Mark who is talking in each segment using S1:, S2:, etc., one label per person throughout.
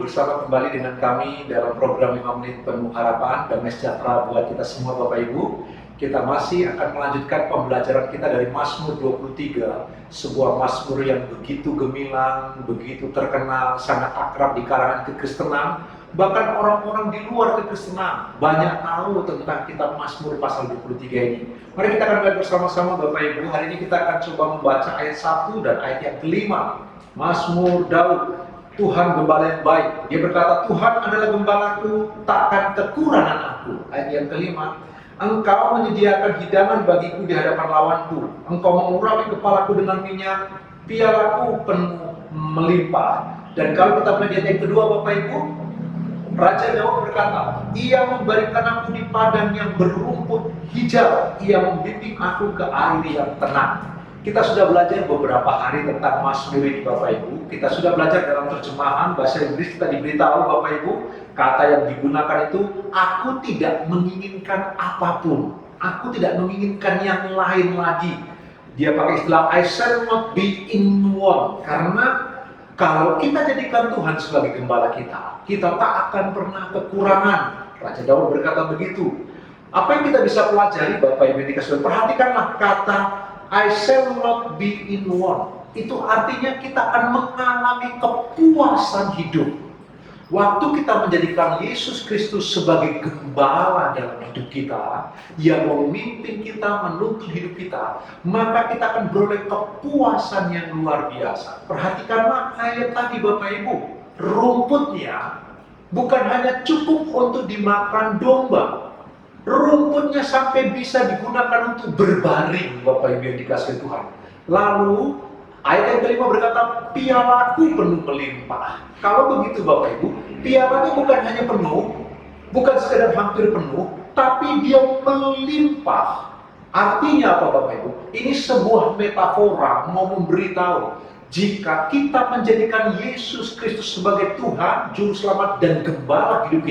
S1: bersama kembali dengan kami dalam program 5 menit penuh harapan dan sejahtera buat kita semua Bapak Ibu. Kita masih akan melanjutkan pembelajaran kita dari Mazmur 23, sebuah Mazmur yang begitu gemilang, begitu terkenal, sangat akrab di kalangan kekristenan. Bahkan orang-orang di luar kekristenan banyak tahu tentang kitab Mazmur pasal 23 ini. Mari kita akan belajar bersama-sama Bapak Ibu. Hari ini kita akan coba membaca ayat 1 dan ayat yang kelima. Mazmur Daud, Tuhan gembala yang baik. Dia berkata, Tuhan adalah gembalaku, takkan kekurangan aku. Ayat yang kelima, Engkau menyediakan hidangan bagiku di hadapan lawanku. Engkau mengurapi kepalaku dengan minyak, pialaku penuh melimpah. Dan kalau kita melihat yang kedua Bapak Ibu, Raja Daud berkata, Ia memberikan aku di padang yang berumput hijau. Ia membimbing aku ke air yang tenang. Kita sudah belajar beberapa hari tentang Mazmur ini Bapak Ibu. Kita sudah belajar dalam terjemahan bahasa Inggris, kita diberitahu Bapak Ibu, kata yang digunakan itu, aku tidak menginginkan apapun. Aku tidak menginginkan yang lain lagi. Dia pakai istilah I shall not be in want. Karena kalau kita jadikan Tuhan sebagai gembala kita tak akan pernah kekurangan. Raja Daud berkata begitu. Apa yang kita bisa pelajari Bapak Ibu dikasih? Perhatikanlah kata I shall not be in want. Itu artinya kita akan mengalami kepuasan hidup. Waktu kita menjadikan Yesus Kristus sebagai gembala dalam hidup kita, yang memimpin kita, menuntun hidup kita, maka kita akan beroleh kepuasan yang luar biasa. Perhatikanlah ayat tadi Bapak Ibu. Rumputnya bukan hanya cukup untuk dimakan domba. Rumputnya sampai bisa digunakan untuk berbaring, Bapak Ibu yang dikasihi Tuhan. Lalu ayat yang kelima berkata, pialaku penuh melimpah. Kalau begitu Bapak Ibu, pialanya bukan hanya penuh, bukan sekedar hampir penuh, tapi dia melimpah. Artinya apa Bapak Ibu? Ini sebuah metafora mau memberitahu, jika kita menjadikan Yesus Kristus sebagai Tuhan, Juru Selamat dan Gembala hidup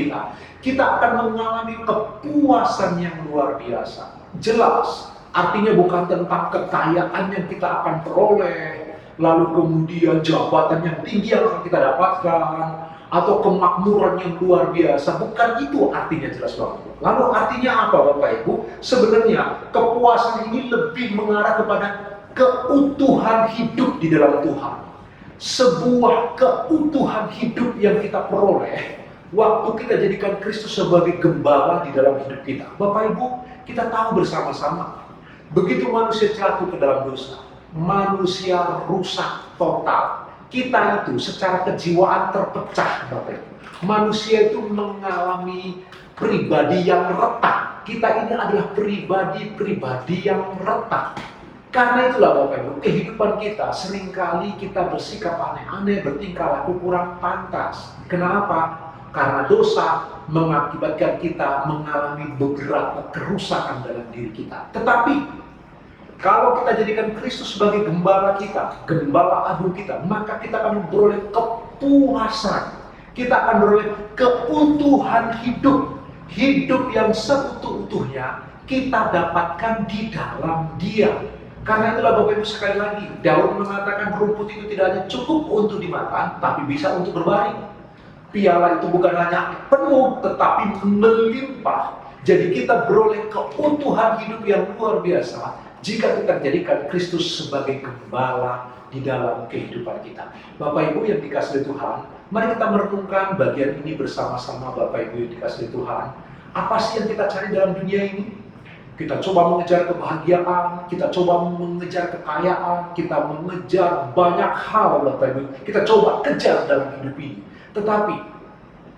S1: kita akan mengalami kepuasan yang luar biasa. Jelas, artinya bukan tentang kekayaan yang kita akan peroleh, lalu kemudian jabatan yang tinggi yang akan kita dapatkan, atau kemakmuran yang luar biasa. Bukan itu artinya, jelas banget. Lalu artinya apa Bapak Ibu? Sebenarnya kepuasan ini lebih mengarah kepada keutuhan hidup di dalam Tuhan. Sebuah keutuhan hidup yang kita peroleh waktu kita jadikan Kristus sebagai gembala di dalam hidup kita. Bapak Ibu, kita tahu bersama-sama, begitu manusia jatuh ke dalam dosa, manusia rusak total. Kita itu secara kejiwaan terpecah Bapak Ibu. Manusia itu mengalami pribadi yang retak. Kita ini adalah pribadi yang retak. Karena itulah Bapak Ibu, kehidupan kita seringkali kita bersikap aneh-aneh, bertingkah laku kurang pantas. Kenapa? Karena dosa mengakibatkan kita mengalami beberapa kerusakan dalam diri kita. Tetapi kalau kita jadikan Kristus sebagai gembala kita, gembala agung kita, maka kita akan beroleh kepuasan. Kita akan beroleh keutuhan hidup. Hidup yang seutuh-utuhnya kita dapatkan di dalam Dia. Karena itulah Bapak Ibu, sekali lagi Daud mengatakan rumput itu tidak hanya cukup untuk dimakan, tapi bisa untuk berbaring. Piala itu bukan hanya penuh, tetapi melimpah. Jadi kita beroleh keutuhan hidup yang luar biasa jika kita jadikan Kristus sebagai gembala di dalam kehidupan kita. Bapak Ibu yang dikasihi Tuhan, mari kita merenungkan bagian ini bersama-sama Bapak Ibu yang dikasihi Tuhan. Apa sih yang kita cari dalam dunia ini? Kita coba mengejar kebahagiaan, kita coba mengejar kekayaan, kita mengejar banyak hal Bapak Ibu. Kita coba kejar dalam hidup ini. Tetapi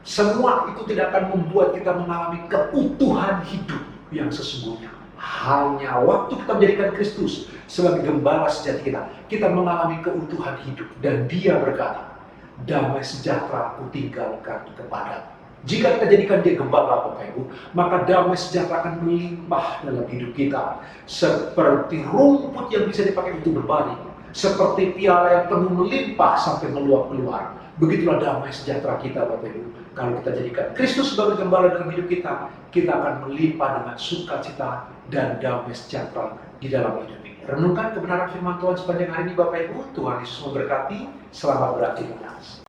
S1: semua itu tidak akan membuat kita mengalami keutuhan hidup yang sesungguhnya. Hanya waktu kita menjadikan Kristus sebagai gembala sejati kita mengalami keutuhan hidup. Dan Dia berkata, damai sejahtera aku tinggalkan kepadamu. Jika kita jadikan Dia gembala Bapak Ibu, maka damai sejahtera akan melimpah dalam hidup kita. Seperti rumput yang bisa dipakai untuk berbaring, seperti piala yang penuh melimpah sampai meluap keluar. Begitulah damai sejahtera kita Bapak Ibu. Kalau kita jadikan Kristus sebagai gembala dalam hidup kita akan melimpah dengan sukacita dan damai sejahtera di dalam hidup ini. Renungkan kebenaran firman Tuhan sepanjang hari ini Bapak Ibu. Tuhan Yesus memberkati. Selamat beraktivitas.